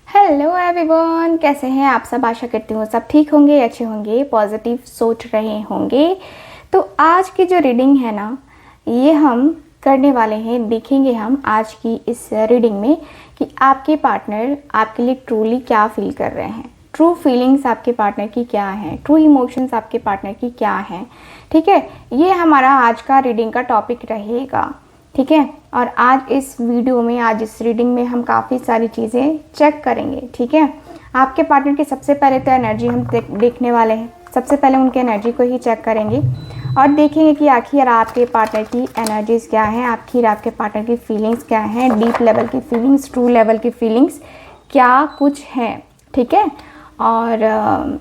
Hello everyone, कैसे हैं आप सब। आशा करती हूँ सब ठीक होंगे, अच्छे होंगे, पॉजिटिव सोच रहे होंगे। तो आज की जो रीडिंग है ना, ये हम करने वाले हैं। देखेंगे हम आज की इस रीडिंग में कि आपके पार्टनर आपके लिए ट्रूली क्या फील कर रहे हैं, ट्रू फीलिंग्स आपके पार्टनर की क्या हैं, ट्रू इमोशंस आपके पार्टनर की क्या हैं। ठीक है, ये हमारा आज का रीडिंग का टॉपिक रहेगा। ठीक है, और आज इस वीडियो में, आज इस रीडिंग में हम काफ़ी सारी चीज़ें चेक करेंगे। ठीक है, आपके पार्टनर की सबसे पहले तो एनर्जी हम देखने वाले हैं। सबसे पहले उनके एनर्जी को ही चेक करेंगे और देखेंगे कि आखिर आपके पार्टनर की एनर्जीज़ क्या हैं, आखिर आपके पार्टनर की फीलिंग्स क्या हैं, डीप लेवल की फीलिंग्स, ट्रू लेवल की फीलिंग्स क्या कुछ हैं। ठीक है, और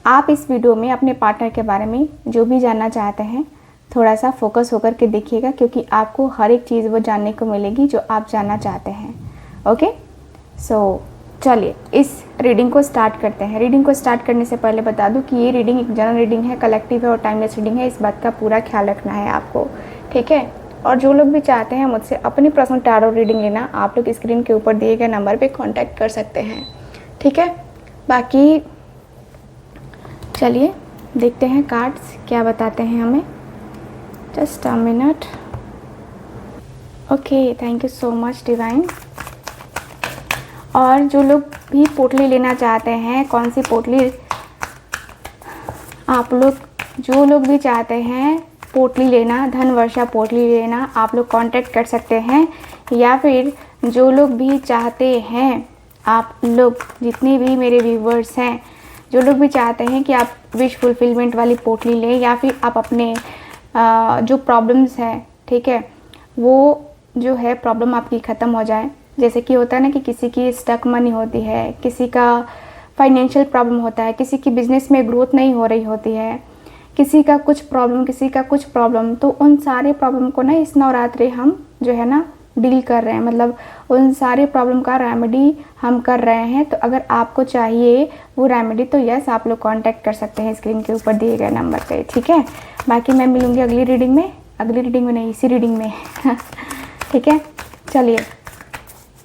आप इस वीडियो में अपने पार्टनर के बारे में जो भी जानना चाहते हैं थोड़ा सा फोकस होकर के देखिएगा, क्योंकि आपको हर एक चीज़ वो जानने को मिलेगी जो आप जानना चाहते हैं। ओके, सो चलिए इस रीडिंग को स्टार्ट करते हैं। रीडिंग को स्टार्ट करने से पहले बता दूं कि ये रीडिंग एक जनरल रीडिंग है, कलेक्टिव है और टाइमलेस रीडिंग है। इस बात का पूरा ख्याल रखना है आपको। ठीक है, और जो लोग भी चाहते हैं मुझसे अपनी पर्सनल टैरो रीडिंग लेना, आप लोग स्क्रीन के ऊपर दिए गए नंबर पर कॉन्टैक्ट कर सकते हैं। ठीक है, बाकी चलिए देखते हैं कार्ड्स क्या बताते हैं हमें। Just a minute. Okay, thank you so much divine. और जो लोग भी पोटली लेना चाहते हैं, कौन सी पोटली, आप लोग जो लोग भी चाहते हैं पोटली लेना, धन वर्षा पोटली लेना, आप लोग कांटेक्ट कर सकते हैं। या फिर जो लोग भी चाहते हैं, आप लोग जितने भी मेरे व्यूवर्स हैं, जो लोग भी चाहते हैं कि आप विश फुलफिलमेंट वाली पोटली लें, या फिर आप अपने जो प्रॉब्लम्स हैं, ठीक है, वो जो है प्रॉब्लम आपकी ख़त्म हो जाए। जैसे कि होता है ना कि किसी की स्टक मनी होती है, किसी का फाइनेंशियल प्रॉब्लम होता है, किसी की बिज़नेस में ग्रोथ नहीं हो रही होती है, किसी का कुछ प्रॉब्लम, किसी का कुछ प्रॉब्लम। तो उन सारे प्रॉब्लम को ना इस नवरात्रि हम जो है ना डील कर रहे हैं, मतलब उन सारे प्रॉब्लम का रेमेडी हम कर रहे हैं। तो अगर आपको चाहिए वो रेमेडी तो यस, आप लोग कांटेक्ट कर सकते हैं स्क्रीन के ऊपर दिए गए नंबर पे। ठीक है, बाकी मैं मिलूँगी अगली रीडिंग में, नहीं, इसी रीडिंग में। ठीक है, चलिए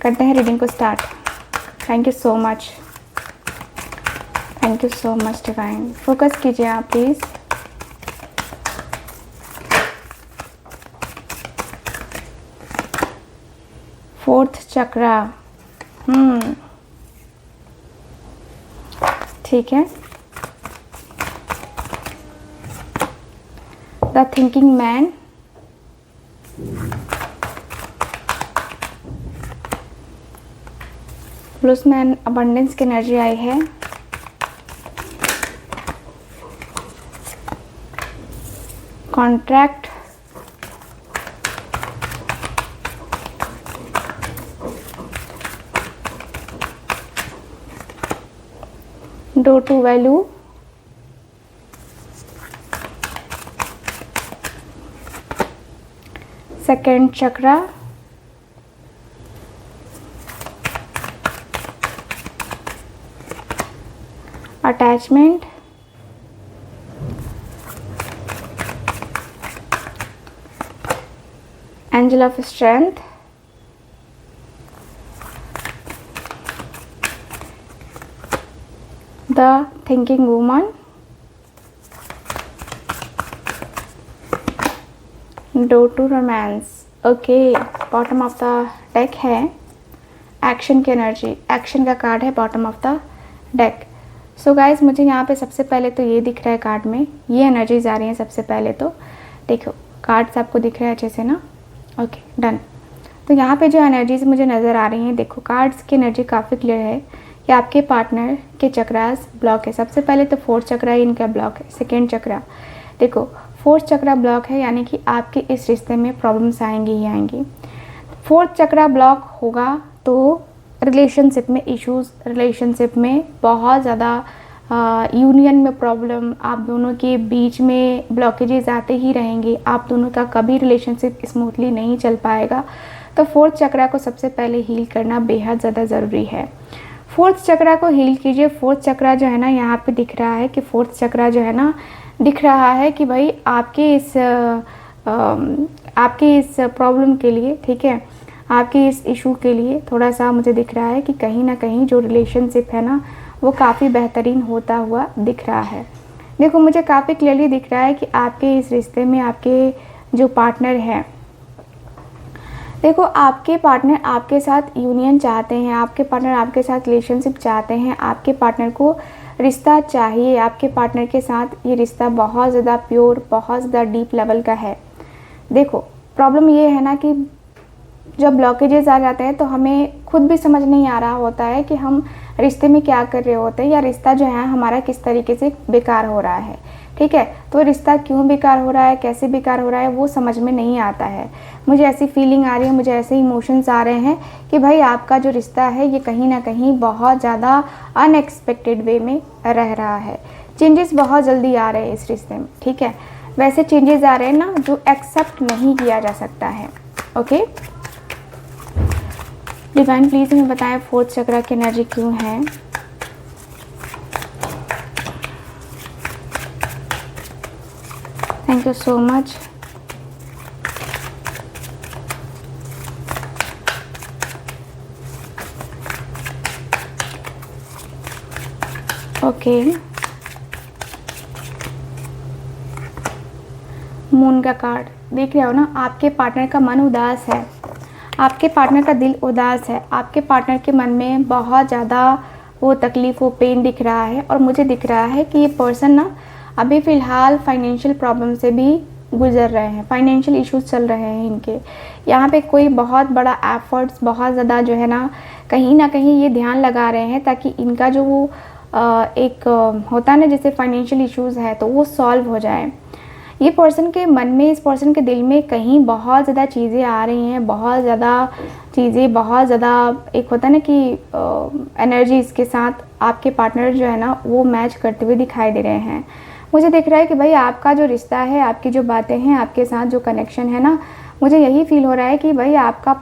करते हैं रीडिंग को start. Thank you so much, thank you so much divine. Focus कीजिए आप प्लीज़। फोर्थ चक्रा, ठीक है। द थिंकिंग मैन, उसमें अबंडेंस की एनर्जी आई है। Contract, door to value, second chakra, attachment, angel of strength, the thinking woman, door to romance. Okay, bottom of the deck है action की एनर्जी, एक्शन का कार्ड है bottom of the deck. So guys, मुझे यहाँ पे सबसे पहले तो ये दिख रहा है कार्ड में, ये एनर्जीज आ रही हैं। सबसे पहले तो देखो कार्ड्स आपको दिख रहे हैं अच्छे से ना। Okay, done. तो यहाँ पे जो एनर्जीज मुझे नज़र आ रही हैं, देखो कार्ड्स की एनर्जी काफ़ी क्लियर है कि आपके पार्टनर के चक्रास ब्लॉक है। सबसे पहले तो फोर्थ चक्रा ही इनका ब्लॉक है। सेकेंड चक्रा, देखो फोर्थ चक्रा ब्लॉक है, यानी कि आपके इस रिश्ते में प्रॉब्लम्स आएंगी ही आएंगी। फोर्थ चक्रा ब्लॉक होगा तो रिलेशनशिप में इश्यूज़, रिलेशनशिप में बहुत ज़्यादा यूनियन में प्रॉब्लम, आप दोनों के बीच में ब्लॉकेजेस आते ही रहेंगे। आप दोनों का कभी रिलेशनशिप स्मूथली नहीं चल पाएगा। तो फोर्थ चक्रा को सबसे पहले हील करना बेहद ज़्यादा ज़रूरी है। फोर्थ चक्रा को हील कीजिए। फोर्थ चक्रा जो है ना, यहाँ पे दिख रहा है कि फोर्थ चक्रा जो है ना, दिख रहा है कि भाई आपके इस प्रॉब्लम के लिए, ठीक है, आपके इस इशू के लिए थोड़ा सा मुझे दिख रहा है कि कहीं ना कहीं जो रिलेशनशिप है ना वो काफ़ी बेहतरीन होता हुआ दिख रहा है। देखो मुझे काफ़ी क्लियरली दिख रहा है कि आपके इस रिश्ते में आपके जो पार्टनर हैं, देखो आपके पार्टनर आपके साथ यूनियन चाहते हैं, आपके पार्टनर आपके साथ रिलेशनशिप चाहते हैं, आपके पार्टनर को रिश्ता चाहिए, आपके पार्टनर के साथ ये रिश्ता बहुत ज़्यादा प्योर, बहुत ज़्यादा डीप लेवल का है। देखो प्रॉब्लम ये है ना कि जब ब्लॉकेजेस आ जाते हैं तो हमें खुद भी समझ नहीं आ रहा होता है कि हम रिश्ते में क्या कर रहे होते हैं, या रिश्ता जो है हमारा किस तरीके से बेकार हो रहा है। ठीक है, तो रिश्ता क्यों बेकार हो रहा है, कैसे बेकार हो रहा है, वो समझ में नहीं आता है। मुझे ऐसी फीलिंग आ रही है, मुझे ऐसे इमोशंस आ रहे हैं कि भाई आपका जो रिश्ता है ये कहीं ना कहीं बहुत ज़्यादा अनएक्सपेक्टेड वे में रह रहा है। चेंजेस बहुत जल्दी आ रहे हैं इस रिश्ते में। ठीक है, वैसे चेंजेस आ रहे हैं ना जो एक्सेप्ट नहीं किया जा सकता है। ओके, डिवाइन प्लीज़ हमें बताएं फोर्थ चक्र की एनर्जी क्यों है। Thank you so much. Okay, moon का कार्ड देख रहे हो ना, आपके पार्टनर का मन उदास है, आपके पार्टनर का दिल उदास है, आपके पार्टनर के मन में बहुत ज़्यादा वो तकलीफ़, वो पेन दिख रहा है। और मुझे दिख रहा है कि ये पर्सन ना अभी फ़िलहाल फाइनेंशियल प्रॉब्लम से भी गुजर रहे हैं, फाइनेंशियल इश्यूज चल रहे हैं इनके। यहाँ पे कोई बहुत बड़ा एफर्ट्स, बहुत ज़्यादा जो है ना कहीं ये ध्यान लगा रहे हैं ताकि इनका जो वो एक होता है ना जैसे फाइनेंशियल इश्यूज़ है तो वो सॉल्व हो जाए। ये पर्सन के मन में, इस पर्सन के दिल में कहीं बहुत ज़्यादा चीज़ें आ रही हैं, बहुत ज़्यादा चीज़ें, बहुत ज़्यादा एक होता है ना कि एनर्जी इसके साथ आपके पार्टनर जो है ना वो मैच करते हुए दिखाई दे रहे हैं। मुझे दिख रहा है कि भाई आपका जो रिश्ता है, आपकी जो बातें हैं, आपके साथ जो कनेक्शन है ना, मुझे यही फील हो रहा है कि भाई आपका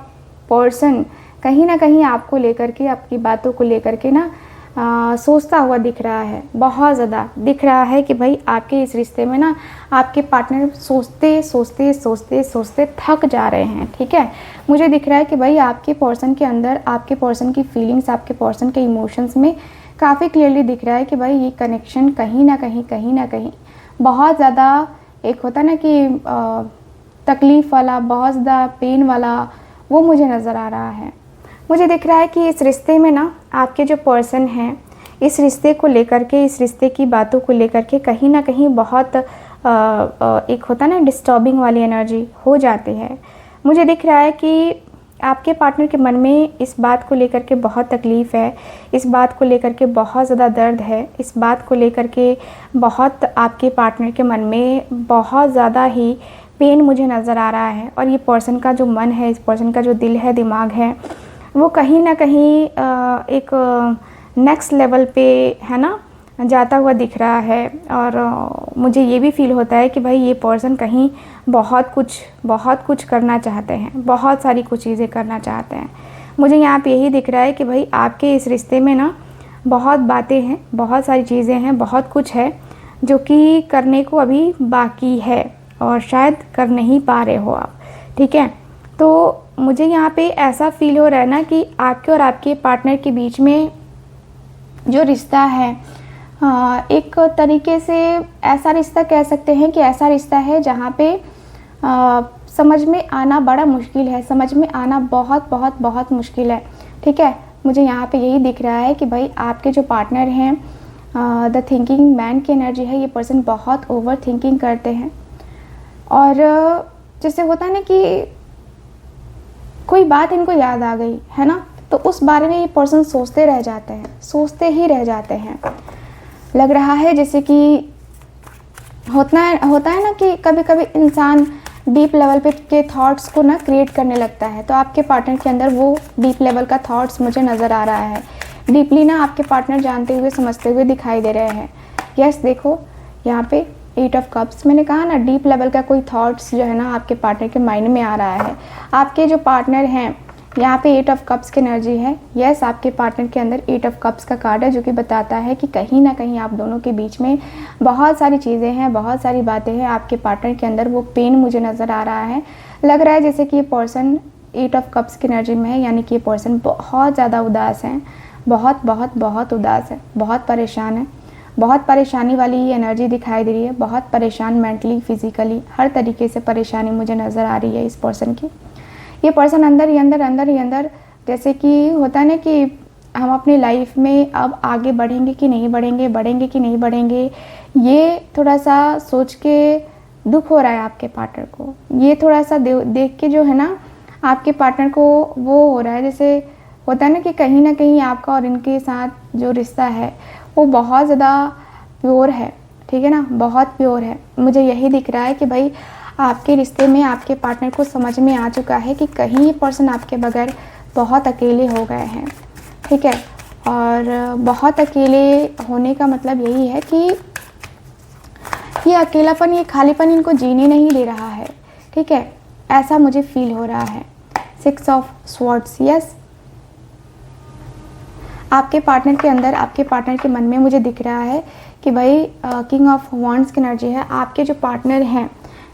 पर्सन कहीं ना कहीं आपको लेकर के, आपकी बातों को लेकर के ना सोचता हुआ दिख रहा है। बहुत ज़्यादा दिख रहा है कि भाई आपके इस रिश्ते में ना आपके पार्टनर सोचते सोचते सोचते सोचते थक जा रहे हैं। ठीक है, मुझे दिख रहा है कि भाई आपके पर्सन के अंदर, आपके पर्सन की फीलिंग्स, आपके पर्सन के इमोशंस में काफ़ी क्लियरली दिख रहा है कि भाई ये कनेक्शन कहीं ना कहीं बहुत ज़्यादा एक होता है ना कि तकलीफ़ वाला, बहुत ज़्यादा पेन वाला, वो मुझे नज़र आ रहा है। मुझे दिख रहा है कि इस रिश्ते में ना आपके जो पर्सन हैं, इस रिश्ते को लेकर के, इस रिश्ते की बातों को लेकर के कहीं ना कहीं बहुत एक होता है ना डिस्टर्बिंग वाली एनर्जी हो जाती है। मुझे दिख रहा है कि आपके पार्टनर के मन में इस बात को लेकर के बहुत तकलीफ़ है, इस बात को लेकर के बहुत ज़्यादा दर्द है, इस बात को लेकर के बहुत आपके पार्टनर के मन में बहुत ज़्यादा ही पेन मुझे नज़र आ रहा है। और ये पर्सन का जो मन है, इस पर्सन का जो दिल है, दिमाग है, वो कहीं ना कहीं एक नेक्स्ट लेवल पे है ना जाता हुआ दिख रहा है। और मुझे ये भी फील होता है कि भाई ये पर्सन कहीं बहुत कुछ करना चाहते हैं, बहुत सारी कुछ चीज़ें करना चाहते हैं। मुझे यहाँ पे यही दिख रहा है कि भाई आपके इस रिश्ते में ना बहुत बातें हैं, बहुत सारी चीज़ें हैं, बहुत कुछ है जो कि करने को अभी बाकी है और शायद कर नहीं पा रहे हो आप। ठीक है, तो मुझे यहाँ पे ऐसा फील हो रहा है ना कि आपके और आपके पार्टनर के बीच में जो रिश्ता है एक तरीके से ऐसा रिश्ता कह सकते हैं कि ऐसा रिश्ता है जहाँ पे समझ में आना बड़ा मुश्किल है, समझ में आना बहुत बहुत बहुत मुश्किल है। ठीक है, मुझे यहाँ पे यही दिख रहा है कि भाई आपके जो पार्टनर हैं, द थिंकिंग मैन की एनर्जी है, ये पर्सन बहुत ओवर थिंकिंग करते हैं। और जैसे होता है ना कि कोई बात इनको याद आ गई है ना, तो उस बारे में ये पर्सन सोचते रह जाते हैं, सोचते ही रह जाते हैं। लग रहा है जैसे कि होता है ना कि कभी कभी इंसान डीप लेवल पे के थॉट्स को ना क्रिएट करने लगता है, तो आपके पार्टनर के अंदर वो डीप लेवल का थॉट्स मुझे नज़र आ रहा है। डीपली ना आपके पार्टनर जानते हुए, समझते हुए दिखाई दे रहे हैं। यस, देखो यहाँ पे 8 ऑफ कप्स, मैंने कहा ना डीप लेवल का कोई थॉट्स जो है ना आपके पार्टनर के माइंड में आ रहा है। आपके जो पार्टनर हैं, यहाँ पे 8 ऑफ कप्स की एनर्जी है। यस, आपके पार्टनर के अंदर 8 ऑफ कप्स का कार्ड है जो कि बताता है कि कहीं ना कहीं आप दोनों के बीच में बहुत सारी चीज़ें हैं, बहुत सारी बातें हैं। आपके पार्टनर के अंदर वो पेन मुझे नज़र आ रहा है। लग रहा है जैसे कि ये पर्सन 8 ऑफ कप्स की एनर्जी में है, यानी कि ये पर्सन बहुत ज़्यादा उदास हैं, बहुत बहुत बहुत उदास है, बहुत परेशान है, बहुत परेशानी वाली ये एनर्जी दिखाई दे रही है, बहुत परेशान मेंटली, फिजिकली, हर तरीके से परेशानी मुझे नज़र आ रही है इस पर्सन की। ये पर्सन अंदर ही अंदर जैसे कि होता है ना कि हम अपनी लाइफ में अब आगे बढ़ेंगे कि नहीं बढ़ेंगे, बढ़ेंगे कि नहीं बढ़ेंगे, ये थोड़ा सा सोच के दुख हो रहा है आपके पार्टनर को। ये थोड़ा सा देख के जो है ना आपके पार्टनर को वो हो रहा है, जैसे होता है ना कि कहीं ना कहीं आपका और इनके साथ जो रिश्ता है वो बहुत ज़्यादा प्योर है, ठीक है ना, बहुत प्योर है। मुझे यही दिख रहा है कि भाई आपके रिश्ते में आपके पार्टनर को समझ में आ चुका है कि कहीं ये पर्सन आपके बगैर बहुत अकेले हो गए हैं, ठीक है। और बहुत अकेले होने का मतलब यही है कि ये अकेलापन, ये खालीपन इनको जीने नहीं दे रहा है, ठीक है, ऐसा मुझे फील हो रहा है। 6 ऑफ स्वॉर्ड्स, यस, आपके पार्टनर के अंदर, आपके पार्टनर के मन में मुझे दिख रहा है कि भाई किंग ऑफ वॉन्ड्स की एनर्जी है। आपके जो पार्टनर हैं,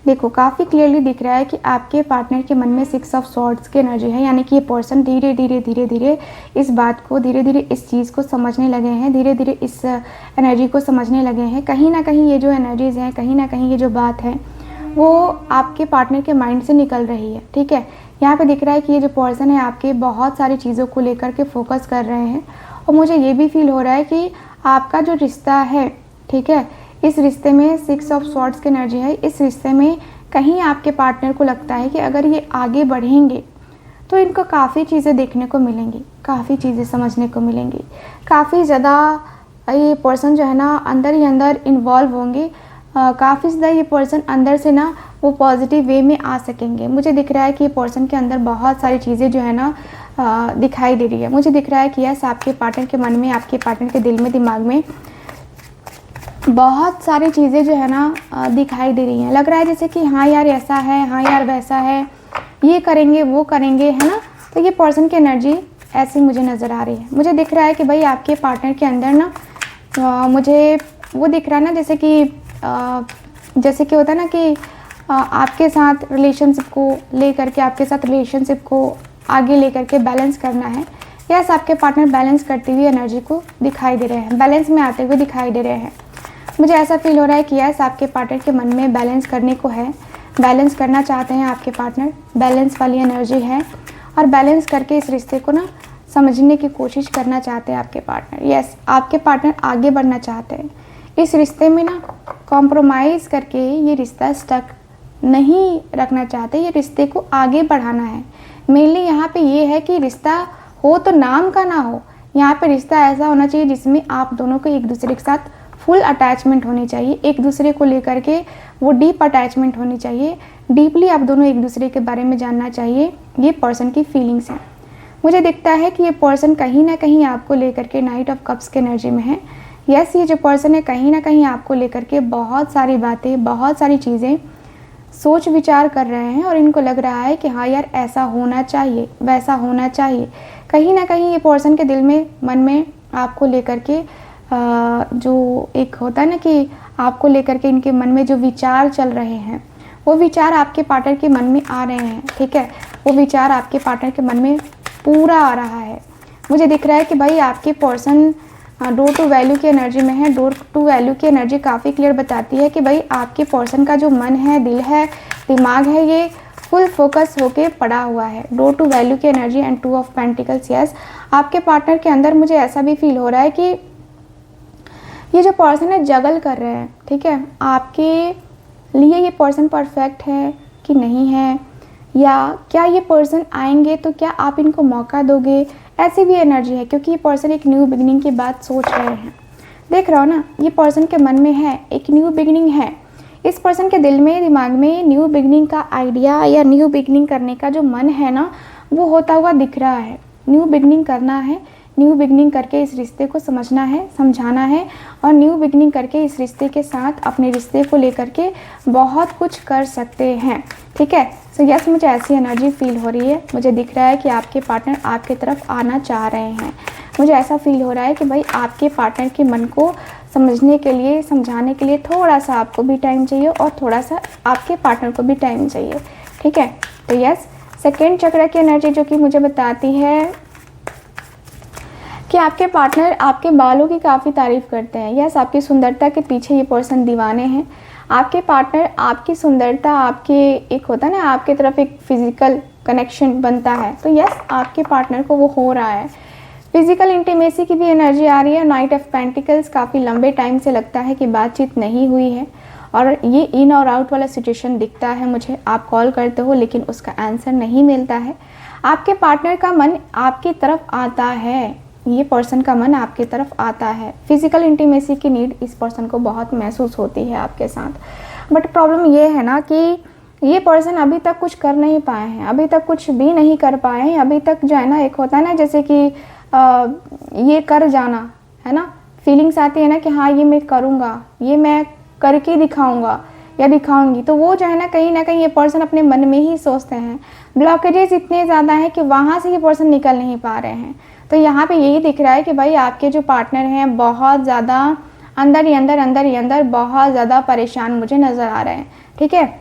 देखो काफ़ी क्लियरली दिख रहा है कि आपके पार्टनर के मन में 6 ऑफ स्वॉर्ड्स की एनर्जी है, यानी कि ये पर्सन धीरे धीरे इस बात को, धीरे धीरे इस चीज़ को समझने लगे हैं, धीरे धीरे इस एनर्जी को समझने लगे हैं। कहीं ना कहीं ये जो एनर्जीज़ हैं, कहीं ना कहीं ये जो बात है वो आपके पार्टनर के माइंड से निकल रही है, ठीक है। यहाँ पे दिख रहा है कि ये जो पर्सन है आपके बहुत सारी चीज़ों को लेकर के फोकस कर रहे हैं, और मुझे ये भी फील हो रहा है कि आपका जो रिश्ता है, ठीक है, इस रिश्ते में 6 ऑफ स्वॉर्ड्स की एनर्जी है। इस रिश्ते में कहीं आपके पार्टनर को लगता है कि अगर ये आगे बढ़ेंगे तो इनको काफ़ी चीज़ें देखने को मिलेंगी, काफ़ी चीज़ें समझने को मिलेंगी, काफ़ी ज़्यादा ये पर्सन जो है ना अंदर ही अंदर इन्वॉल्व होंगे, काफ़ी ज़्यादा ये पर्सन अंदर से ना वो पॉजिटिव वे में आ सकेंगे। मुझे दिख रहा है कि ये पर्सन के अंदर बहुत सारी चीज़ें जो है ना दिखाई दे रही है। मुझे दिख रहा है कि यस, आपके पार्टनर के मन में, आपके पार्टनर के दिल में, दिमाग में बहुत सारी चीज़ें जो है ना दिखाई दे रही हैं। लग रहा है जैसे कि हाँ यार ऐसा है, हाँ यार वैसा है, ये करेंगे वो करेंगे, है ना। तो ये पर्सन की एनर्जी ऐसी मुझे नज़र आ रही है। मुझे दिख रहा है कि भाई आपके पार्टनर के अंदर ना मुझे वो दिख रहा है ना जैसे कि होता है ना कि आपके साथ रिलेशनशिप को लेकर के, आपके साथ रिलेशनशिप को आगे लेकर के बैलेंस करना है। यस, आपके पार्टनर बैलेंस करती हुई एनर्जी को दिखाई दे रहे हैं, बैलेंस में आते हुए दिखाई दे रहे हैं। मुझे ऐसा फील हो रहा है कि यस, आपके पार्टनर के मन में बैलेंस करने को है, बैलेंस करना चाहते हैं आपके पार्टनर, बैलेंस वाली एनर्जी है, और बैलेंस करके इस रिश्ते को ना समझने की कोशिश करना चाहते हैं आपके पार्टनर। यस, आपके पार्टनर आगे बढ़ना चाहते हैं इस रिश्ते में ना, कॉम्प्रोमाइज़ करके ये रिश्ता स्टक नहीं रखना चाहते, ये रिश्ते को आगे बढ़ाना है। मेनली यहाँ पे ये है कि रिश्ता हो तो नाम का ना हो, यहाँ पे रिश्ता ऐसा होना चाहिए जिसमें आप दोनों को एक दूसरे के साथ फुल अटैचमेंट होनी चाहिए, एक दूसरे को लेकर के वो डीप अटैचमेंट होनी चाहिए, डीपली आप दोनों एक दूसरे के बारे में जानना चाहिए। ये पर्सन की फीलिंग्स हैं। मुझे दिखता है कि ये पर्सन कहीं ना कहीं आपको लेकर के नाइट ऑफ कप्स के एनर्जी में है। यस, ये जो पर्सन है कहीं ना कहीं आपको लेकर के बहुत सारी बातें, बहुत सारी चीज़ें सोच विचार कर रहे हैं, और इनको लग रहा है कि हाँ यार ऐसा होना चाहिए, वैसा होना चाहिए। कहीं ना कहीं ये पर्सन के दिल में, मन में आपको लेकर के जो एक होता है ना कि आपको लेकर के इनके मन में जो विचार चल रहे हैं, वो विचार आपके पार्टनर के मन में आ रहे हैं, ठीक है, वो विचार आपके पार्टनर के मन में पूरा आ रहा है। मुझे दिख रहा है कि भाई आपके पर्सन डोर टू वैल्यू की एनर्जी में है। डोर टू वैल्यू की एनर्जी काफ़ी क्लियर बताती है कि भाई आपके पर्सन का जो मन है, दिल है, दिमाग है, ये फुल फोकस होके पड़ा हुआ है। डोर टू वैल्यू की energy and 2 of pentacles. Yes, आपके पार्टनर के अंदर मुझे ऐसा भी फील हो रहा है कि ये जो पर्सन है जगल कर रहे हैं, ठीक है, आपके लिए ये पर्सन परफेक्ट है कि नहीं है, या क्या ये पर्सन आएंगे तो क्या आप इनको मौका दोगे, ऐसी भी एनर्जी है, क्योंकि ये पर्सन एक न्यू बिगिनिंग की बात सोच रहे हैं। देख रहा हो ना, ये पर्सन के मन में है, एक न्यू बिगिनिंग है। इस पर्सन के दिल में, दिमाग में न्यू बिगिनिंग का आइडिया या न्यू बिगिनिंग करने का जो मन है ना, वो होता हुआ दिख रहा है। न्यू बिगिनिंग करना है, न्यू बिगिनिंग करके इस रिश्ते को समझना है, समझाना है, और न्यू बिगिनिंग करके इस रिश्ते के साथ, अपने रिश्ते को लेकर के बहुत कुछ कर सकते हैं, ठीक है। सो यस, मुझे ऐसी एनर्जी फील हो रही है। मुझे दिख रहा है कि आपके पार्टनर आपके तरफ आना चाह रहे हैं। मुझे ऐसा फील हो रहा है कि भाई आपके पार्टनर के मन को समझने के लिए, समझाने के लिए थोड़ा सा आपको भी टाइम चाहिए, और थोड़ा सा आपके पार्टनर को भी टाइम चाहिए, ठीक है। तो यस, सेकेंड चक्र की एनर्जी जो कि मुझे बताती है कि आपके पार्टनर आपके बालों की काफ़ी तारीफ़ करते हैं। यस, आपकी सुंदरता के पीछे ये पर्सन दीवाने हैं। आपके पार्टनर आपकी सुंदरता, आपके एक होता है ना, आपके तरफ एक फिज़िकल कनेक्शन बनता है, तो यस आपके पार्टनर को वो हो रहा है। फिज़िकल इंटीमेसी की भी एनर्जी आ रही है। नाइट ऑफ पेंटिकल्स, काफ़ी लंबे टाइम से लगता है कि बातचीत नहीं हुई है और ये इन और आउट वाला सिचुएशन दिखता है मुझे। आप कॉल करते हो लेकिन उसका आंसर नहीं मिलता है। आपके पार्टनर का मन आपकी तरफ आता है, ये पर्सन का मन आपकी तरफ आता है। फिज़िकल इंटीमेसी की नीड इस पर्सन को बहुत महसूस होती है आपके साथ। बट प्रॉब्लम ये है ना कि ये पर्सन अभी तक कुछ कर नहीं पाए हैं, अभी तक कुछ भी नहीं कर पाए हैं। अभी तक जो है ना, एक होता है ना जैसे कि ये कर जाना है ना, फीलिंग्स आती है ना कि हाँ ये मैं करूँगा, ये मैं करके दिखाऊंगा या दिखाऊंगी, तो वो जो है ना कहीं ये पर्सन अपने मन में ही सोचते हैं। ब्लॉकेजेस इतने ज़्यादा हैं कि वहाँ से ये पर्सन निकल नहीं पा रहे हैं। तो यहाँ पे यही दिख रहा है कि भाई आपके जो पार्टनर हैं बहुत ज़्यादा अंदर ही अंदर बहुत ज़्यादा परेशान मुझे नज़र आ रहे हैं। ठीक है,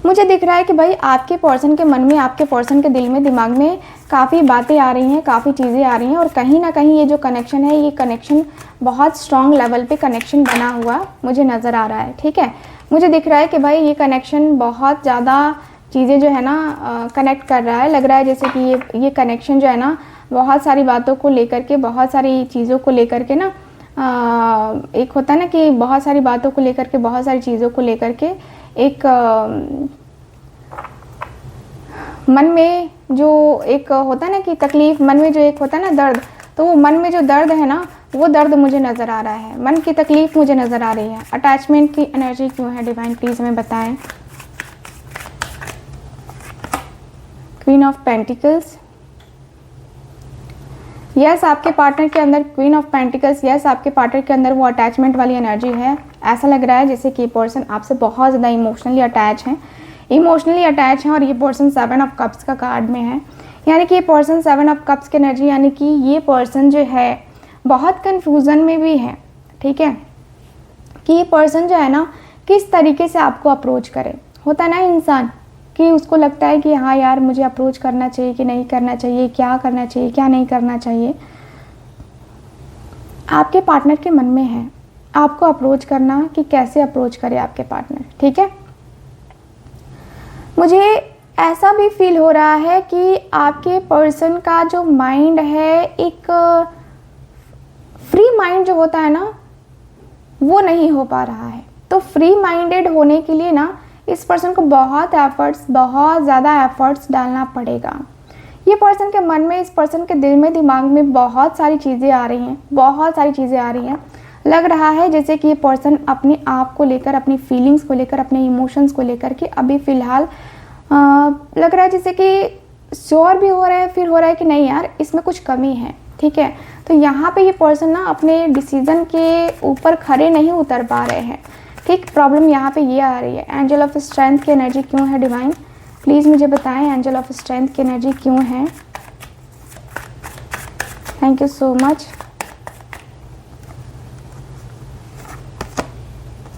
मुझे दिख रहा है कि भाई आपके पर्सन के मन में, आपके पर्सन के दिल में, दिमाग में काफ़ी बातें आ रही हैं, काफ़ी चीज़ें आ रही हैं और कहीं ना कहीं ये जो कनेक्शन है, ये कनेक्शन बहुत स्ट्रॉन्ग लेवल पे कनेक्शन बना हुआ मुझे नज़र आ रहा है। ठीक है, मुझे दिख रहा है कि भाई ये कनेक्शन बहुत ज़्यादा चीज़ें जो है ना कनेक्ट कर रहा है। लग रहा है जैसे कि ये कनेक्शन जो है ना बहुत सारी बातों को लेकर के, बहुत सारी चीज़ों को लेकर के ना, एक होता है ना कि बहुत सारी बातों को लेकर के, बहुत सारी चीज़ों को लेकर के एक मन में जो एक होता है ना कि तकलीफ, मन में जो एक होता है ना दर्द, तो वो मन में जो दर्द है ना, वो दर्द मुझे नज़र आ रहा है, मन की तकलीफ मुझे नज़र आ रही है। अटैचमेंट की एनर्जी क्यों है डिवाइन, प्लीज़ हमें बताएं। क्वीन ऑफ पेंटिकल्स, यस आपके पार्टनर के अंदर क्वीन ऑफ पेंटिकल्स, यस आपके पार्टनर के अंदर वो अटैचमेंट वाली एनर्जी है। ऐसा लग रहा है जैसे कि ये पर्सन आपसे बहुत ज़्यादा इमोशनली अटैच हैं और ये पर्सन 7 ऑफ कप्स का कार्ड में है। यानी कि ये पर्सन 7 ऑफ कप्स की एनर्जी, यानी कि ये पर्सन जो है बहुत कन्फ्यूज़न में भी है। ठीक है, कि ये पर्सन जो है ना किस तरीके से आपको अप्रोच करे। होता है ना इंसान कि उसको लगता है कि हाँ यार मुझे अप्रोच करना चाहिए कि नहीं करना चाहिए, क्या करना चाहिए क्या नहीं करना चाहिए। आपके पार्टनर के मन में है आपको अप्रोच करना कि कैसे अप्रोच करे आपके पार्टनर। ठीक है, मुझे ऐसा भी फील हो रहा है कि आपके पर्सन का जो माइंड है, एक फ्री माइंड जो होता है ना, वो नहीं हो पा रहा है। तो फ्री माइंडेड होने के लिए ना इस पर्सन को बहुत ज़्यादा एफर्ट्स डालना पड़ेगा। ये पर्सन के मन में, इस पर्सन के दिल में, दिमाग में बहुत सारी चीज़ें आ रही हैं। लग रहा है जैसे कि ये पर्सन अपने आप को लेकर, अपनी फीलिंग्स को लेकर, अपने इमोशंस को लेकर के अभी फ़िलहाल लग रहा है जैसे कि श्योर भी हो रहा है, फिर हो रहा है कि नहीं यार इसमें कुछ कमी है। ठीक है, तो यहाँ पे ये पर्सन ना अपने डिसीज़न के ऊपर खड़े नहीं उतर पा रहे हैं। ठीक, प्रॉब्लम यहाँ पे ये आ रही है। एंजल ऑफ स्ट्रेंथ की एनर्जी क्यों है डिवाइन, प्लीज़ मुझे बताएं एंजल ऑफ स्ट्रेंथ की एनर्जी क्यों है। Thank you so much.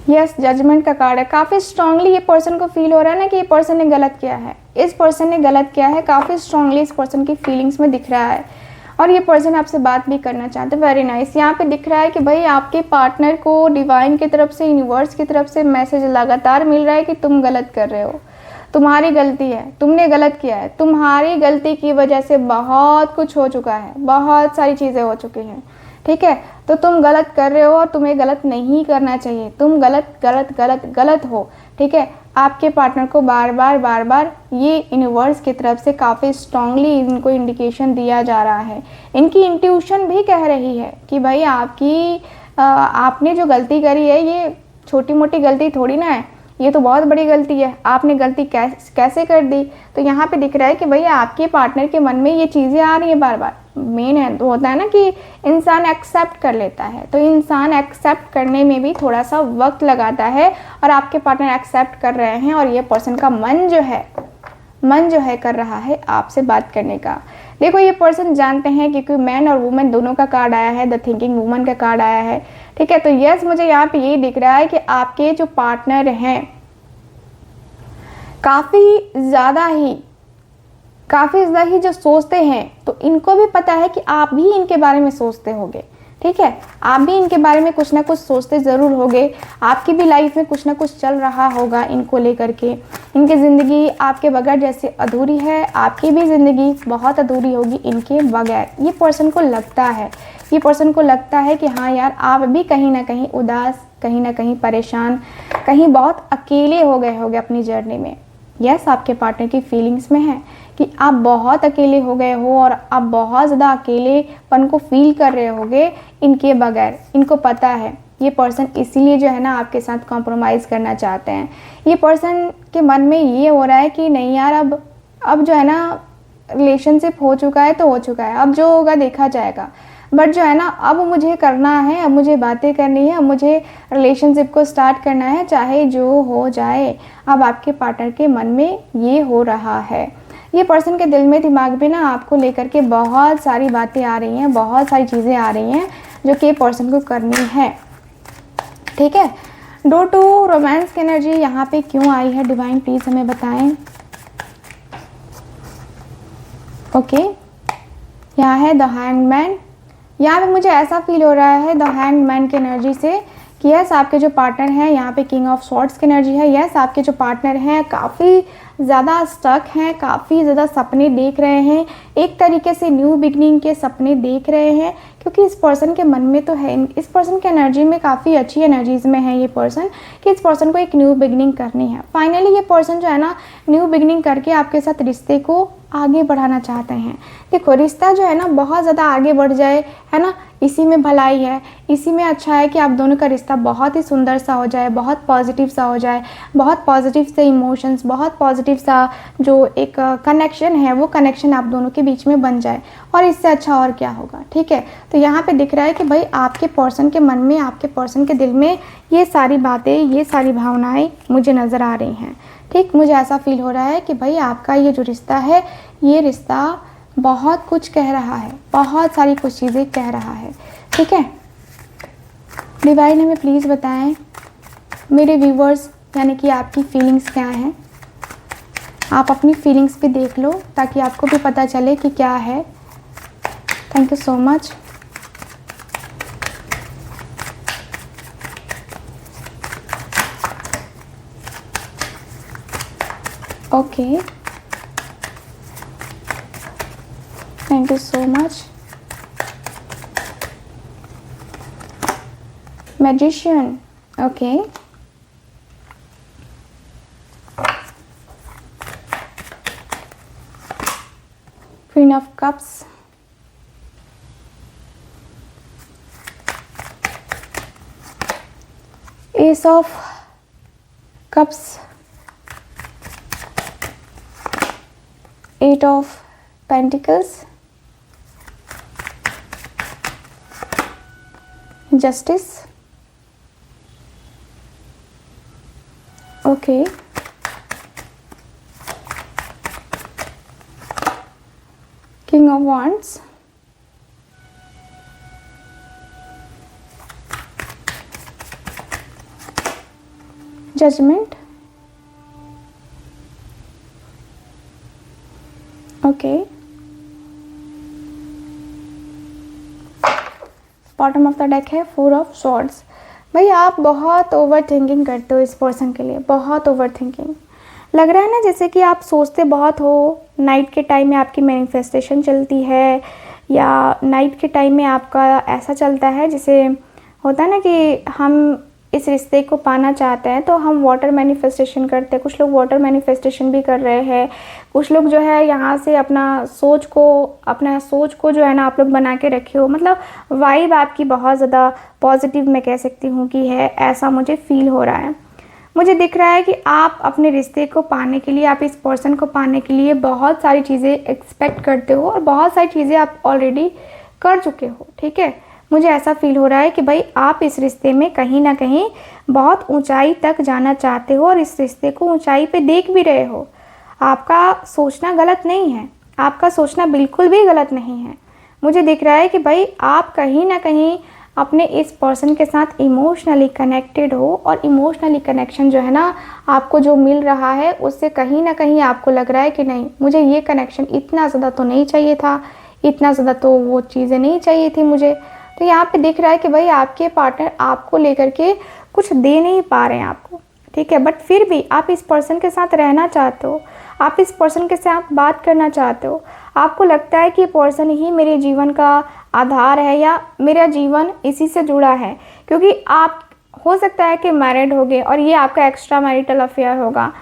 Yes, judgement का कार्ड है। काफ़ी स्ट्रांगली ये पर्सन को फील हो रहा है ना कि ये पर्सन ने गलत किया है, इस पर्सन ने गलत किया है। काफ़ी स्ट्रांगली इस पर्सन की फीलिंग्स में दिख रहा है और ये पर्सन आपसे बात भी करना चाहते हैं। Very nice. यहाँ पे दिख रहा है कि भाई आपके पार्टनर को डिवाइन की तरफ से, यूनिवर्स की तरफ से मैसेज लगातार मिल रहा है कि तुम गलत कर रहे हो, तुम्हारी गलती है, तुमने गलत किया है, तुम्हारी गलती की वजह से बहुत कुछ हो चुका है, बहुत सारी चीज़ें हो चुकी हैं। ठीक है, तो तुम गलत कर रहे हो और तुम्हें गलत नहीं करना चाहिए, तुम गलत हो। ठीक है, आपके पार्टनर को बार बार ये यूनिवर्स की तरफ से काफ़ी स्ट्रांगली इनको इंडिकेशन दिया जा रहा है। इनकी इंट्यूशन भी कह रही है कि भाई आपने जो गलती करी है ये छोटी मोटी गलती थोड़ी ना है, ये तो बहुत बड़ी गलती है। आपने गलती कैसे कर दी। तो यहाँ पे दिख रहा है कि भाई आपके पार्टनर के मन में ये चीज़ें आ रही हैं बार बार। मेन है तो होता है ना कि इंसान एक्सेप्ट कर लेता है, तो इंसान एक्सेप्ट करने में भी थोड़ा सा वक्त लगाता है और आपके पार्टनर एक्सेप्ट कर रहे हैं और ये पर्सन का मन जो है कर रहा है आपसे बात करने का। देखो ये पर्सन जानते हैं क्योंकि मैन और वुमेन दोनों का कार्ड आया है, द थिंकिंग वुमन का कार्ड आया है। ठीक है, तो यस मुझे यहाँ पे यही दिख रहा है कि आपके जो पार्टनर हैं काफ़ी ज़्यादा ही जो सोचते हैं, तो इनको भी पता है कि आप भी इनके बारे में सोचते होगे, ठीक है। आप भी इनके बारे में कुछ ना कुछ सोचते ज़रूर होगे। आपकी भी लाइफ में कुछ ना कुछ चल रहा होगा इनको लेकर के। इनकी ज़िंदगी आपके बगैर जैसे अधूरी है, आपकी भी ज़िंदगी बहुत अधूरी होगी इनके बगैर। ये पर्सन को लगता है, ये पर्सन को लगता है कि हाँ यार, आप भी कहीं ना कहीं उदास, कहीं ना कहीं परेशान, कहीं बहुत अकेले हो गए होगे अपनी जर्नी में। यस, आपके पार्टनर की फीलिंग्स में है कि आप बहुत अकेले हो गए हो और आप बहुत ज़्यादा अकेलेपन को फील कर रहे होगे इनके बगैर। इनको पता है, ये पर्सन इसीलिए जो है ना आपके साथ कॉम्प्रोमाइज़ करना चाहते हैं। ये पर्सन के मन में ये हो रहा है कि नहीं यार, अब जो है ना रिलेशनशिप हो चुका है तो हो चुका है, अब जो होगा देखा जाएगा। बट जो है ना, अब मुझे करना है, अब मुझे बातें करनी है, अब मुझे रिलेशनशिप को स्टार्ट करना है, चाहे जो हो जाए। अब आपके पार्टनर के मन में ये हो रहा है। ये पर्सन के दिल में, दिमाग में ना आपको लेकर के बहुत सारी बातें आ रही हैं, बहुत सारी चीज़ें आ रही हैं जो कि पर्सन को करनी है, ठीक है। डोर टू रोमांस की एनर्जी यहाँ पे क्यों आई है, डिवाइन प्लीज़ हमें बताएं। ओके, यहाँ है द हैंगमैन। यहाँ पे मुझे ऐसा फील हो रहा है द हैंगमैन की एनर्जी से कि यस, आपके जो पार्टनर हैं, यहाँ पे किंग ऑफ स्वॉर्ड्स की एनर्जी है। यस, आपके जो पार्टनर हैं काफ़ी ज़्यादा स्टक हैं, काफ़ी ज़्यादा सपने देख रहे हैं, एक तरीके से न्यू बिगनिंग के सपने देख रहे हैं, क्योंकि इस पर्सन के मन में तो है, इस पर्सन की एनर्जी में काफ़ी अच्छी एनर्जीज़ में है ये पर्सन, कि इस पर्सन को एक न्यू बिगनिंग करनी है। फाइनली ये पर्सन जो है ना न्यू बिगनिंग करके आपके साथ रिश्ते को आगे बढ़ाना चाहते हैं। देखो, रिश्ता जो है ना बहुत ज़्यादा आगे बढ़ जाए, है ना, इसी में भलाई है, इसी में अच्छा है कि आप दोनों का रिश्ता बहुत ही सुंदर सा हो जाए, बहुत पॉजिटिव सा हो जाए, बहुत पॉजिटिव से इमोशंस, बहुत पॉजिटिव सा जो एक कनेक्शन है, वो कनेक्शन आप दोनों के बीच में बन जाए। और इससे अच्छा और क्या होगा, ठीक है। तो यहाँ पे दिख रहा है कि भाई आपके पर्सन के मन में, आपके पर्सन के दिल में ये सारी बातें, ये सारी भावनाएं मुझे नज़र आ रही हैं, ठीक। मुझे ऐसा फील हो रहा है कि भाई आपका ये जो रिश्ता है, ये रिश्ता बहुत कुछ कह रहा है, बहुत सारी कुछ चीज़ें कह रहा है, ठीक है। डिवाइन हमें प्लीज़ बताएं मेरे व्यूवर्स, यानी कि आपकी फीलिंग्स क्या हैं। आप अपनी फीलिंग्स भी देख लो ताकि आपको भी पता चले कि क्या है। Thank you so much. Okay, thank you so much. Magician, okay. Queen of Cups. Ace of Cups. Eight of Pentacles. Justice. Okay. King of Wands. Judgment. Okay. Bottom of the deck है four of swords. भाई आप बहुत over thinking करते हो इस person के लिए, बहुत ओवर थिंकिंग लग रहा है ना, जैसे कि आप सोचते बहुत हो। नाइट के टाइम में आपकी मैनिफेस्टेशन चलती है, या नाइट के टाइम में आपका ऐसा चलता है जैसे होता है ना कि हम इस रिश्ते को पाना चाहते हैं तो हम वाटर मैनिफेस्टेशन करते हैं। कुछ लोग वाटर मैनिफेस्टेशन भी कर रहे हैं, कुछ लोग जो है यहाँ से अपना सोच को जो है ना आप लोग बना के रखे हो। मतलब वाइब आपकी बहुत ज़्यादा पॉजिटिव मैं कह सकती हूँ कि है, ऐसा मुझे फील हो रहा है। मुझे दिख रहा है कि आप अपने रिश्ते को पाने के लिए, आप इस पर्सन को पाने के लिए बहुत सारी चीज़ें एक्सपेक्ट करते हो और बहुत सारी चीज़ें आप ऑलरेडी कर चुके हो, ठीक है। मुझे ऐसा फील हो रहा है कि भाई आप इस रिश्ते में कहीं ना कहीं बहुत ऊंचाई तक जाना चाहते हो और इस रिश्ते को ऊंचाई पे देख भी रहे हो। आपका सोचना गलत नहीं है, आपका सोचना बिल्कुल भी गलत नहीं है। मुझे दिख रहा है कि भाई आप कहीं ना कहीं अपने इस पर्सन के साथ इमोशनली कनेक्टेड हो, और इमोशनली कनेक्शन जो है ना आपको जो मिल रहा है उससे कहीं ना कहीं आपको लग रहा है कि नहीं, मुझे ये कनेक्शन इतना ज़्यादा तो नहीं चाहिए था, इतना ज़्यादा तो वो चीज़ें नहीं चाहिए थी मुझे। तो यहाँ पे दिख रहा है कि भाई आपके पार्टनर आपको लेकर के कुछ दे नहीं पा रहे हैं आपको, ठीक है, बट फिर भी आप इस पर्सन के साथ रहना चाहते हो, आप इस पर्सन के साथ बात करना चाहते हो। आपको लगता है कि पर्सन ही मेरे जीवन का आधार है या मेरा जीवन इसी से जुड़ा है, क्योंकि आप हो सकता है कि मैरिड होगे और ये आपका एक्स्ट्रा मैरिटल अफेयर होगा।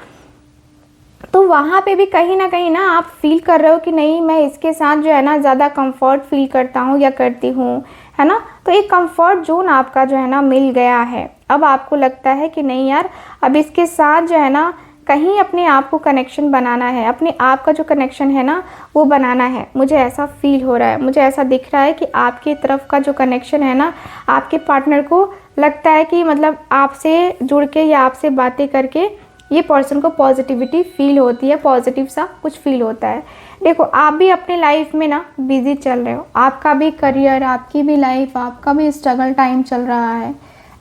तो वहाँ पे भी कहीं ना कहीं ना आप फील कर रहे हो कि नहीं, मैं इसके साथ जो है ना ज़्यादा कंफर्ट फील करता हूँ या करती हूँ, है ना। तो एक कंफर्ट जोन आपका जो है ना मिल गया है। अब आपको लगता है कि नहीं यार, अब इसके साथ जो है ना कहीं अपने आप को कनेक्शन बनाना है, अपने आप का जो कनेक्शन है ना वो बनाना है। मुझे ऐसा फील हो रहा है, मुझे ऐसा दिख रहा है कि आपकी तरफ का जो कनेक्शन है ना, आपके पार्टनर को लगता है कि मतलब आपसे जुड़ के या आपसे बातें करके ये पर्सन को पॉजिटिविटी फील होती है, पॉजिटिव सा कुछ फील होता है। देखो आप भी अपने लाइफ में ना बिजी चल रहे हो, आपका भी करियर, आपकी भी लाइफ, आपका भी स्ट्रगल टाइम चल रहा है,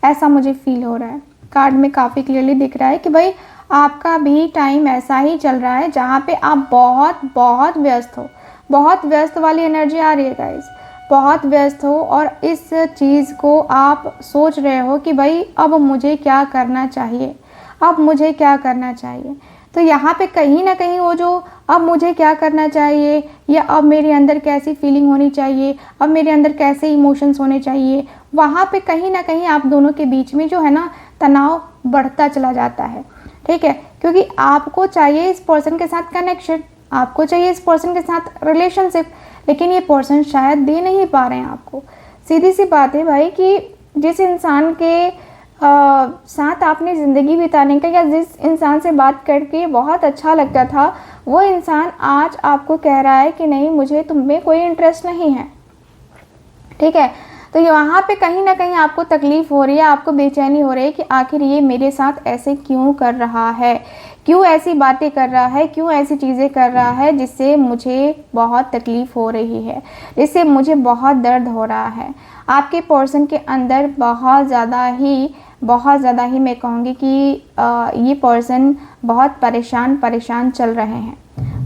ऐसा मुझे फील हो रहा है। कार्ड में काफ़ी क्लियरली दिख रहा है कि भाई आपका भी टाइम ऐसा ही चल रहा है जहाँ पे आप बहुत बहुत व्यस्त हो, बहुत व्यस्त वाली एनर्जी आ रही है गाइस, बहुत व्यस्त हो और इस चीज़ को आप सोच रहे हो कि भाई अब मुझे क्या करना चाहिए, अब मुझे क्या करना चाहिए। तो यहाँ पे कहीं ना कहीं वो जो अब मुझे क्या करना चाहिए या अब मेरे अंदर कैसी फीलिंग होनी चाहिए, अब मेरे अंदर कैसे इमोशंस होने चाहिए, वहाँ पे कहीं ना कहीं आप दोनों के बीच में जो है ना तनाव बढ़ता चला जाता है, ठीक है। क्योंकि आपको चाहिए इस पर्सन के साथ कनेक्शन, आपको चाहिए इस पर्सन के साथ रिलेशनशिप, लेकिन ये पर्सन शायद दे नहीं पा रहे हैं आपको। सीधी सी बात है भाई कि जिस इंसान के साथ आपने ज़िंदगी बिताने का या जिस इंसान से बात करके बहुत अच्छा लगता था, वो इंसान आज आपको कह रहा है कि नहीं, मुझे तुम में कोई इंटरेस्ट नहीं है, ठीक है। तो यहाँ पे कहीं ना कहीं आपको तकलीफ़ हो रही है, आपको बेचैनी हो रही है कि आखिर ये मेरे साथ ऐसे क्यों कर रहा है, क्यों ऐसी बातें कर रहा है, क्यों ऐसी चीज़ें कर रहा है जिससे मुझे बहुत तकलीफ़ हो रही है, जिससे मुझे बहुत दर्द हो रहा है। आपके पर्सन के अंदर बहुत ज़्यादा ही मैं कहूँगी कि ये पर्सन बहुत परेशान चल रहे हैं।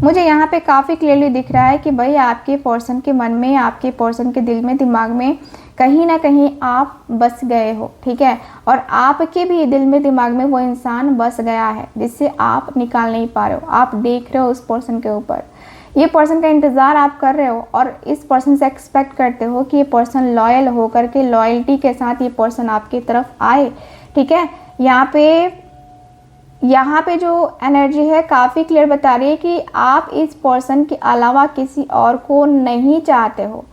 मुझे यहाँ पे काफ़ी क्लियरली दिख रहा है कि भाई आपके पर्सन के मन में, आपके पर्सन के दिल में, दिमाग में कहीं ना कहीं आप बस गए हो, ठीक है, और आपके भी दिल में दिमाग में वो इंसान बस गया है जिससे आप निकाल नहीं पा रहे हो। आप देख रहे हो उस पर्सन के ऊपर, ये पर्सन का इंतज़ार आप कर रहे हो और इस पर्सन से एक्सपेक्ट करते हो कि ये पर्सन लॉयल होकर के, लॉयल्टी के साथ ये पर्सन आपकी तरफ आए, ठीक है। यहाँ पे जो एनर्जी है काफ़ी क्लियर बता रही है कि आप इस पर्सन के अलावा किसी और को नहीं चाहते हो,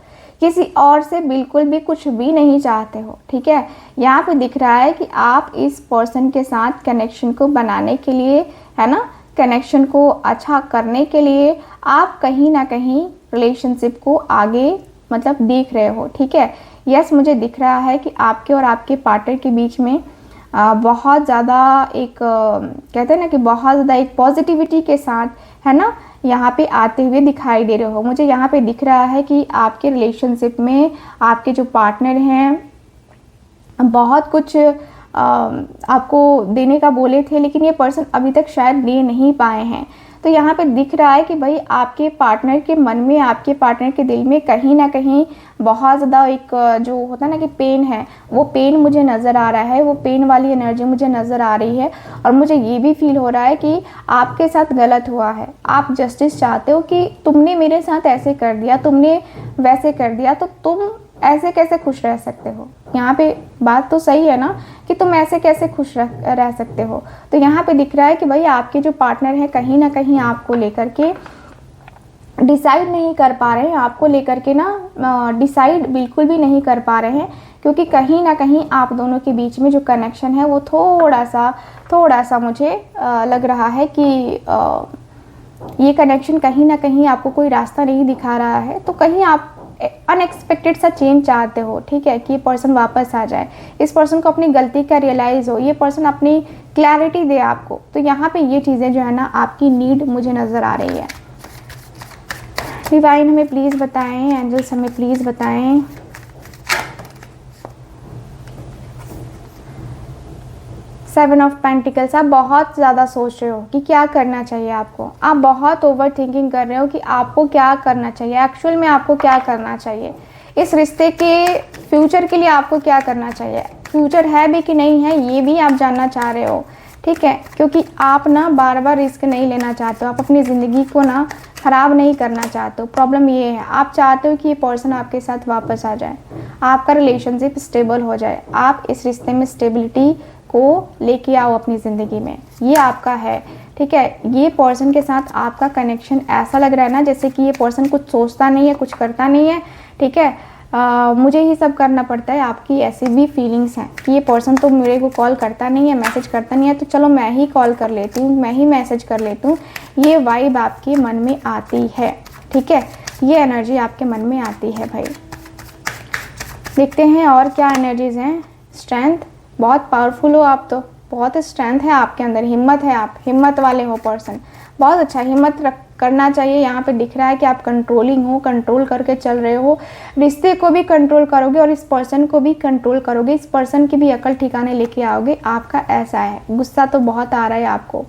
किसी और से बिल्कुल भी कुछ भी नहीं चाहते हो, ठीक है। यहाँ पे दिख रहा है कि आप इस पर्सन के साथ कनेक्शन को बनाने के लिए, है ना, कनेक्शन को अच्छा करने के लिए आप कहीं ना कहीं रिलेशनशिप को आगे मतलब देख रहे हो, ठीक है। यस, मुझे दिख रहा है कि आपके और आपके पार्टनर के बीच में बहुत ज़्यादा एक कहते हैं ना कि बहुत ज़्यादा एक पॉजिटिविटी के साथ, है ना, यहाँ पे आते हुए दिखाई दे रहे हो। मुझे यहाँ पे दिख रहा है कि आपके रिलेशनशिप में आपके जो पार्टनर हैं बहुत कुछ आपको देने का बोले थे, लेकिन ये पर्सन अभी तक शायद दे नहीं पाए हैं। तो यहाँ पे दिख रहा है कि भाई आपके पार्टनर के मन में, आपके पार्टनर के दिल में कहीं ना कहीं बहुत ज़्यादा एक जो होता है ना कि पेन है, वो पेन मुझे नज़र आ रहा है, वो पेन वाली एनर्जी मुझे नज़र आ रही है। और मुझे ये भी फील हो रहा है कि आपके साथ गलत हुआ है, आप जस्टिस चाहते हो कि तुमने मेरे साथ ऐसे कर दिया, तुमने वैसे कर दिया, तो तुम ऐसे कैसे खुश रह सकते हो। यहाँ पे बात तो सही है ना कि तुम ऐसे कैसे खुश रह सकते हो। तो यहाँ पे दिख रहा है कि भाई आपके जो पार्टनर हैं कहीं ना कहीं आपको लेकर के डिसाइड नहीं कर पा रहे हैं, आपको लेकर के ना डिसाइड बिल्कुल भी नहीं कर पा रहे हैं, क्योंकि कहीं ना कहीं आप दोनों के बीच में जो कनेक्शन है वो थोड़ा सा मुझे लग रहा है कि ये कनेक्शन कहीं ना कहीं आपको कोई रास्ता नहीं दिखा रहा है। तो कहीं आप अनएक्सपेक्टेड सा चेंज चाहते हो, ठीक है, कि ये पर्सन वापस आ जाए, इस पर्सन को अपनी गलती का रियलाइज़ हो, ये पर्सन अपनी क्लैरिटी दे आपको। तो यहाँ पे ये चीज़ें जो है ना आपकी नीड मुझे नज़र आ रही है। डिवाइन हमें प्लीज़ बताएं, एंजल्स हमें प्लीज़ बताएं 7 ऑफ पेंटिकल्स, आप बहुत ज़्यादा सोच रहे हो कि क्या करना चाहिए आपको। आप बहुत ओवर थिंकिंग कर रहे हो कि आपको क्या करना चाहिए, एक्चुअल में आपको क्या करना चाहिए, इस रिश्ते के फ्यूचर के लिए आपको क्या करना चाहिए, फ्यूचर है भी कि नहीं है ये भी आप जानना चाह रहे हो, ठीक है। क्योंकि आप ना बार बार रिस्क नहीं लेना चाहते हो, आप अपनी ज़िंदगी को ना ख़राब नहीं करना चाहते हो। प्रॉब्लम ये है, आप चाहते हो कि ये पर्सन आपके साथ वापस आ जाए, आपका रिलेशनशिप स्टेबल हो जाए, आप इस रिश्ते में स्टेबिलिटी को लेके आओ अपनी ज़िंदगी में, ये आपका है, ठीक है। ये पर्सन के साथ आपका कनेक्शन ऐसा लग रहा है ना जैसे कि ये पर्सन कुछ सोचता नहीं है, कुछ करता नहीं है, ठीक है। मुझे ही सब करना पड़ता है, आपकी ऐसी भी फीलिंग्स हैं कि ये पर्सन तो मेरे को कॉल करता नहीं है, मैसेज करता नहीं है, तो चलो मैं ही कॉल कर लेती हूँ, मैं ही मैसेज कर लेती हूँ। ये वाइब आपके मन में आती है, ठीक है, ये एनर्जी आपके मन में आती है भाई। देखते हैं और क्या एनर्जीज हैं। स्ट्रेंथ, बहुत पावरफुल हो आप, तो बहुत स्ट्रेंथ है आपके अंदर, हिम्मत है, आप हिम्मत वाले हो पर्सन, बहुत अच्छा, हिम्मत करना चाहिए। यहाँ पे दिख रहा है कि आप कंट्रोलिंग हो, कंट्रोल करके चल रहे हो, रिश्ते को भी कंट्रोल करोगे और इस पर्सन को भी कंट्रोल करोगे, इस पर्सन की भी अकल ठिकाने लेके आओगे। आपका ऐसा है, गुस्सा तो बहुत आ रहा है आपको,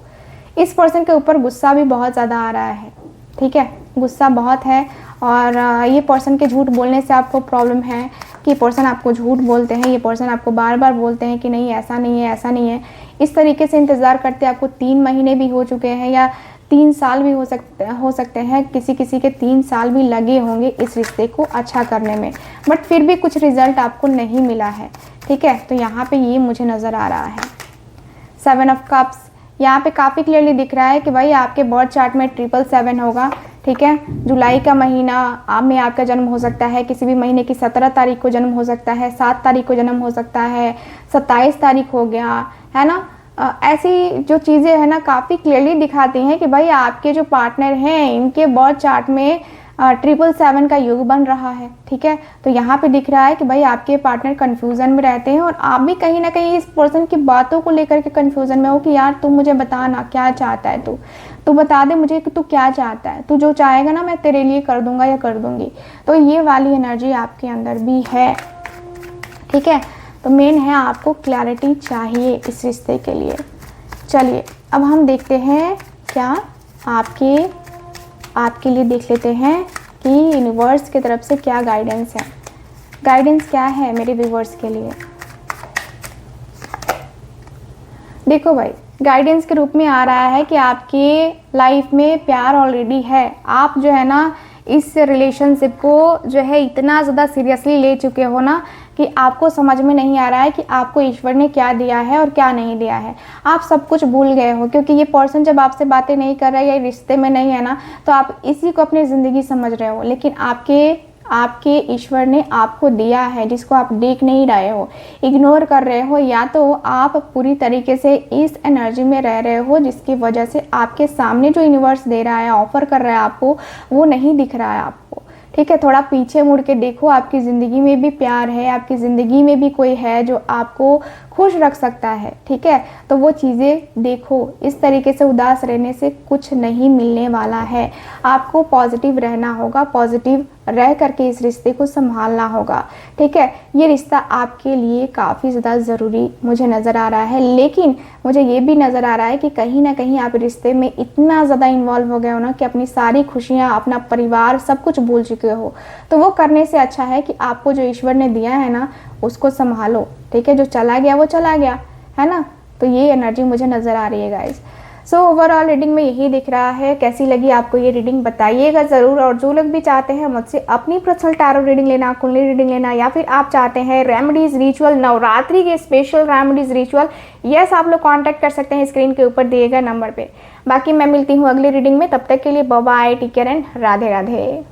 इस पर्सन के ऊपर गुस्सा भी बहुत ज़्यादा आ रहा है, ठीक है, गुस्सा बहुत है। और ये पर्सन के झूठ बोलने से आपको प्रॉब्लम है कि पर्सन आपको झूठ बोलते हैं, ये पर्सन आपको बार बार बोलते हैं कि नहीं ऐसा नहीं है, ऐसा नहीं है। इस तरीके से इंतज़ार करते आपको 3 महीने भी हो चुके हैं या 3 साल भी हो सकते हैं, किसी किसी के 3 साल भी लगे होंगे इस रिश्ते को अच्छा करने में, बट फिर भी कुछ रिजल्ट आपको नहीं मिला है, ठीक है। तो यहाँ पे ये मुझे नज़र आ रहा है 7 ऑफ कप्स, यहाँ पे काफ़ी क्लियरली दिख रहा है कि भाई आपके बर्थ चार्ट में 777 होगा, ठीक है। जुलाई का महीना आप में आपका जन्म हो सकता है, किसी भी महीने की 17 तारीख को जन्म हो सकता है, 7 तारीख को जन्म हो सकता है, 27 तारीख हो गया है ना। ऐसी जो चीज़ें हैं ना काफ़ी क्लियरली दिखाती हैं कि भाई आपके जो पार्टनर हैं इनके बर्थ चार्ट में 777 का योग बन रहा है, ठीक है। तो यहाँ पे दिख रहा है कि भाई आपके पार्टनर कंफ्यूजन में रहते हैं और आप भी कहीं ना कहीं इस पर्सन की बातों को लेकर के कंफ्यूजन में हो कि यार तू मुझे बता ना क्या चाहता है, तू बता दे मुझे कि तू क्या चाहता है, तू जो चाहेगा ना मैं तेरे लिए कर दूंगा या कर दूंगी। तो ये वाली एनर्जी आपके अंदर भी है, ठीक है। तो मेन है आपको क्लैरिटी चाहिए इस रिश्ते के लिए। चलिए अब हम देखते हैं क्या आपके लिए देख लेते हैं कि यूनिवर्स की तरफ से क्या गाइडेंस है। गाइडेंस क्या है मेरे व्यूवर्स के लिए। देखो भाई, गाइडेंस के रूप में आ रहा है कि आपके लाइफ में प्यार ऑलरेडी है, आप जो है ना इस रिलेशनशिप को जो है इतना ज़्यादा सीरियसली ले चुके हो ना कि आपको समझ में नहीं आ रहा है कि आपको ईश्वर ने क्या दिया है और क्या नहीं दिया है। आप सब कुछ भूल गए हो क्योंकि ये पर्सन जब आपसे बातें नहीं कर रहा है या रिश्ते में नहीं है ना, तो आप इसी को अपनी ज़िंदगी समझ रहे हो। लेकिन आपके ईश्वर ने आपको दिया है जिसको आप देख नहीं रहे हो, इग्नोर कर रहे हो, या तो आप पूरी तरीके से इस एनर्जी में रह रहे हो जिसकी वजह से आपके सामने जो यूनिवर्स दे रहा है, ऑफर कर रहा है आपको, वो नहीं दिख रहा है आपको, ठीक है। थोड़ा पीछे मुड़ के देखो, आपकी ज़िंदगी में भी प्यार है, आपकी ज़िंदगी में भी कोई है जो आपको खुश रख सकता है, ठीक है। तो वो चीज़ें देखो, इस तरीके से उदास रहने से कुछ नहीं मिलने वाला है। आपको पॉजिटिव रहना होगा, पॉजिटिव रह करके इस रिश्ते को संभालना होगा, ठीक है। ये रिश्ता आपके लिए काफ़ी ज़्यादा ज़रूरी मुझे नज़र आ रहा है, लेकिन मुझे ये भी नज़र आ रहा है कि कहीं ना कहीं आप रिश्ते में इतना ज़्यादा इन्वॉल्व हो गए हो ना कि अपनी सारी खुशियाँ, अपना परिवार सब कुछ भूल चुके हो। तो वो करने से अच्छा है कि आपको जो ईश्वर ने दिया है ना उसको संभालो, ठीक है। जो चला गया वो चला गया, है ना। तो ये एनर्जी मुझे नज़र आ रही है गाइज। सो ओवरऑल रीडिंग में यही दिख रहा है। कैसी लगी आपको ये रीडिंग बताइएगा ज़रूर। और जो लोग भी चाहते हैं मुझसे अपनी पर्सनल टैरो रीडिंग लेना, कुंडली रीडिंग लेना, या फिर आप चाहते हैं रेमेडीज़ रिचुअल, नवरात्रि के स्पेशल रेमेडीज़ रिचुअल, यस आप लोग कांटेक्ट कर सकते हैं स्क्रीन के ऊपर दिए गए नंबर पे। बाकी मैं मिलती हूँ अगली रीडिंग में, तब तक के लिए bye bye, take care and Radhe Radhe.